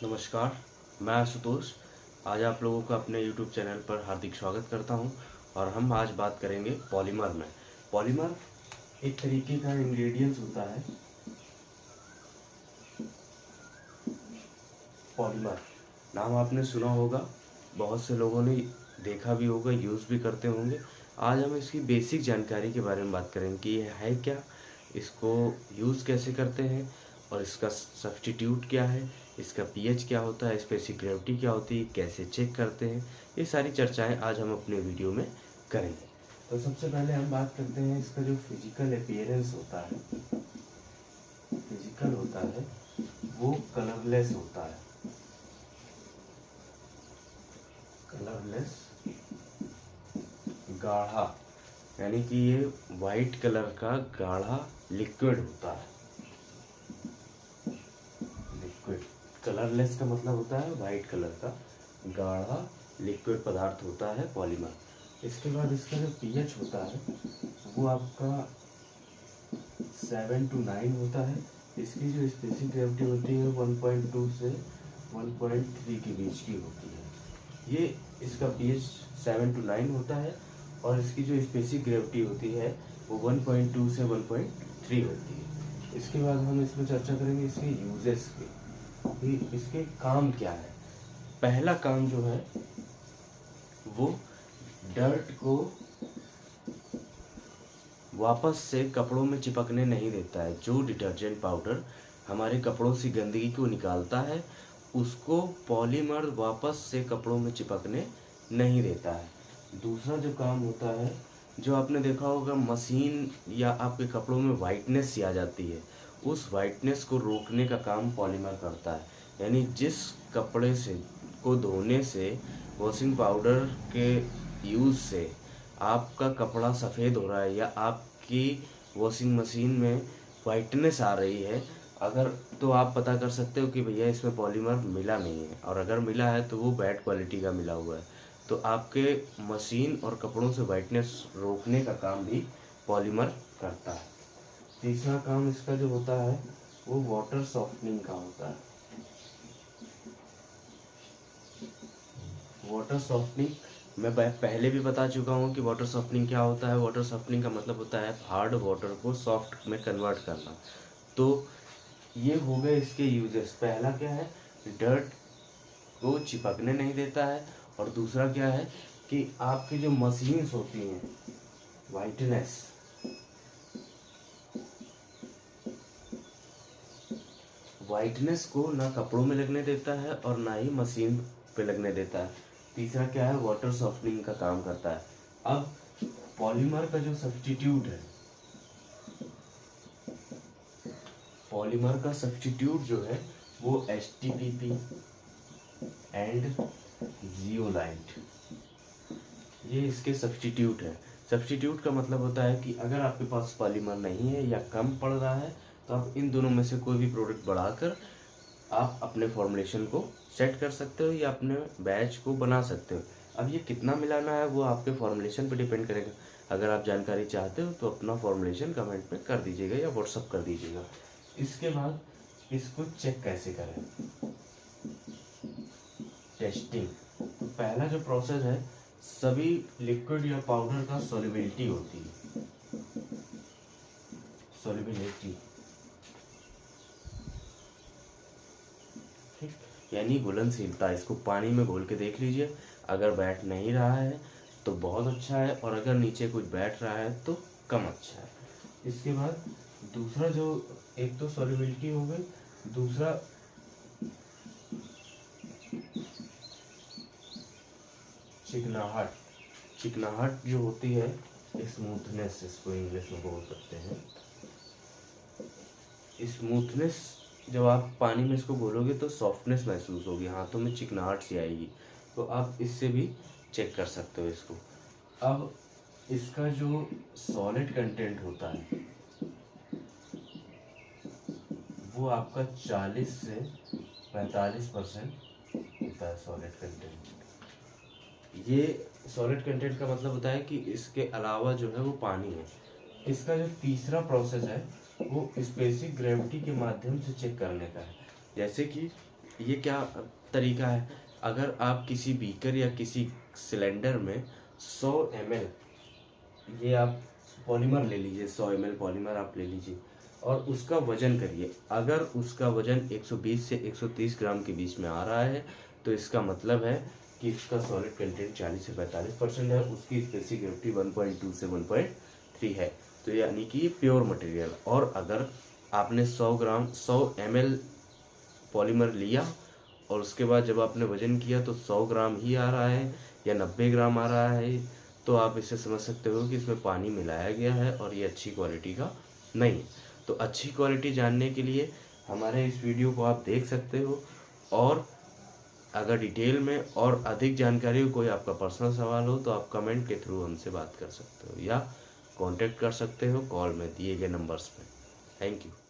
नमस्कार, मैं आशुतोष। आज आप लोगों का अपने YouTube चैनल पर हार्दिक स्वागत करता हूं और हम आज बात करेंगे पॉलीमर में। पॉलीमर एक तरीके का इंग्रेडिएंट्स होता है। पॉलीमर नाम आपने सुना होगा, बहुत से लोगों ने देखा भी होगा, यूज़ भी करते होंगे। आज हम इसकी बेसिक जानकारी के बारे में बात करेंगे कि ये है क्या, इसको यूज़ कैसे करते हैं और इसका सब्स्टिट्यूट क्या है, इसका पीएच क्या होता है, स्पेसिफिक ग्रेविटी क्या होती है, कैसे चेक करते हैं। ये सारी चर्चाएं आज हम अपने वीडियो में करेंगे। तो सबसे पहले हम बात करते हैं इसका जो फिजिकल अपीयरेंस होता है। फिजिकल होता है वो कलरलेस होता है। कलरलेस, गाढ़ा, यानी कि ये वाइट कलर का गाढ़ा लिक्विड होता है। लिक्विड, कलरलेस का मतलब होता है वाइट कलर का गाढ़ा लिक्विड पदार्थ होता है पॉलीमर। इसके बाद इसका जो पीएच होता है वो आपका 7 to 9 होता है। इसकी जो स्पेसिफिक ग्रेविटी होती है 1.2 से 1.3 के बीच की होती है। ये इसका पीएच 7 to 9 होता है और इसकी जो स्पेसिफिक ग्रेविटी होती है वो 1.2 से 1.3 होती है। इसके बाद हम इसमें चर्चा करेंगे इसके यूजेस के, कि इसके काम क्या है। पहला काम जो है वो डर्ट को वापस से कपड़ों में चिपकने नहीं देता है। जो डिटर्जेंट पाउडर हमारे कपड़ों से गंदगी को निकालता है उसको पॉलीमर वापस से कपड़ों में चिपकने नहीं देता है। दूसरा जो काम होता है, जो आपने देखा होगा मशीन या आपके कपड़ों में वाइटनेस आ जाती है, उस वाइटनेस को रोकने का काम पॉलीमर करता है। यानी जिस कपड़े से को धोने से, वॉशिंग पाउडर के यूज़ से आपका कपड़ा सफ़ेद हो रहा है या आपकी वॉशिंग मशीन में वाइटनेस आ रही है, अगर तो आप पता कर सकते हो कि भैया इसमें पॉलीमर मिला नहीं है, और अगर मिला है तो वो बैड क्वालिटी का मिला हुआ है। तो आपके मशीन और कपड़ों से वाइटनेस रोकने का काम भी पॉलीमर करता है। तीसरा काम इसका जो होता है वो वाटर सॉफ्टनिंग का होता है। वाटर सॉफ्टनिंग मैं पहले भी बता चुका हूँ कि वाटर सॉफ्टनिंग क्या होता है। वाटर सॉफ्टनिंग का मतलब होता है हार्ड वाटर को सॉफ्ट में कन्वर्ट करना। तो ये हो गए इसके यूजेस। पहला क्या है, डर्ट को चिपकने नहीं देता है, और दूसरा क्या है कि आपकी जो मशीन्स होती हैं, वाइटनेस, वाइटनेस को ना कपड़ों में लगने देता है और ना ही मशीन पे लगने देता है। तीसरा क्या है, वाटर सॉफ्टनिंग का काम करता है। अब पॉलीमर का जो सब्स्टिट्यूट है, पॉलीमर का सब्स्टिट्यूट जो है वो HTPP एंड जियोलाइट, ये इसके सब्स्टिट्यूट है। सब्स्टिट्यूट का मतलब होता है कि अगर आपके पास पॉलीमर नहीं है या कम पड़ रहा है तो आप इन दोनों में से कोई भी प्रोडक्ट बढ़ाकर आप अपने फॉर्मुलेशन को सेट कर सकते हो या अपने बैच को बना सकते हो। अब ये कितना मिलाना है वो आपके फॉर्मुलेशन पे डिपेंड करेगा। अगर आप जानकारी चाहते हो तो अपना फॉर्मुलेशन कमेंट में कर दीजिएगा या व्हाट्सअप कर दीजिएगा। इसके बाद इसको चेक कैसे करें, टेस्टिंग। तो पहला जो प्रोसेस है, सभी लिक्विड या पाउडर का सॉल्युबिलिटी होती है। सॉल्युबिलिटी, ठीक, यानी घुलनशीलता। इसको पानी में घोल के देख लीजिए, अगर बैठ नहीं रहा है तो बहुत अच्छा है, और अगर नीचे कुछ बैठ रहा है तो कम अच्छा है। इसके बाद दूसरा जो, एक तो सॉल्युबिलिटी हो गई, दूसरा चिकनाहट। चिकनाहट जो होती है, स्मूथनेस इसको इंग्लिश में बोल सकते हैं। स्मूथनेस, जब आप पानी में इसको घोलोगे तो सॉफ्टनेस महसूस होगी, हाथों में चिकनाहट सी आएगी। तो आप इससे भी चेक कर सकते हो इसको। अब इसका जो सॉलिड कंटेंट होता है वो आपका 40 से 45% होता है सॉलिड कंटेंट। ये सॉलिड कंटेंट का मतलब होता है कि इसके अलावा जो है वो पानी है। इसका जो तीसरा प्रोसेस है वो स्पेसिफिक ग्रेविटी के माध्यम से चेक करने का है। जैसे कि ये क्या तरीका है, अगर आप किसी बीकर या किसी सिलेंडर में 100 ml, ये आप पॉलीमर ले लीजिए, 100 ml पॉलीमर आप ले लीजिए और उसका वजन करिए। अगर उसका वजन 120 से 130 ग्राम के बीच में आ रहा है तो इसका मतलब है कि इसका सॉलिड कंटेंट 40 से 45% है, उसकी स्पेसिफिक ग्रेविटी 1.2 से 1.3 है, तो यानी कि ये प्योर मटेरियल। और अगर आपने 100 ml पॉलीमर लिया और उसके बाद जब आपने वजन किया तो 100 ग्राम ही आ रहा है या 90 ग्राम आ रहा है, तो आप इसे समझ सकते हो कि इसमें पानी मिलाया गया है और ये अच्छी क्वालिटी का नहीं है। तो अच्छी क्वालिटी जानने के लिए हमारे इस वीडियो को आप देख सकते हो, और अगर डिटेल में और अधिक जानकारी हो, कोई आपका पर्सनल सवाल हो, तो आप कमेंट के थ्रू हमसे बात कर सकते हो या कांटेक्ट कर सकते हो कॉल में दिए गए नंबर्स पे। Thank you.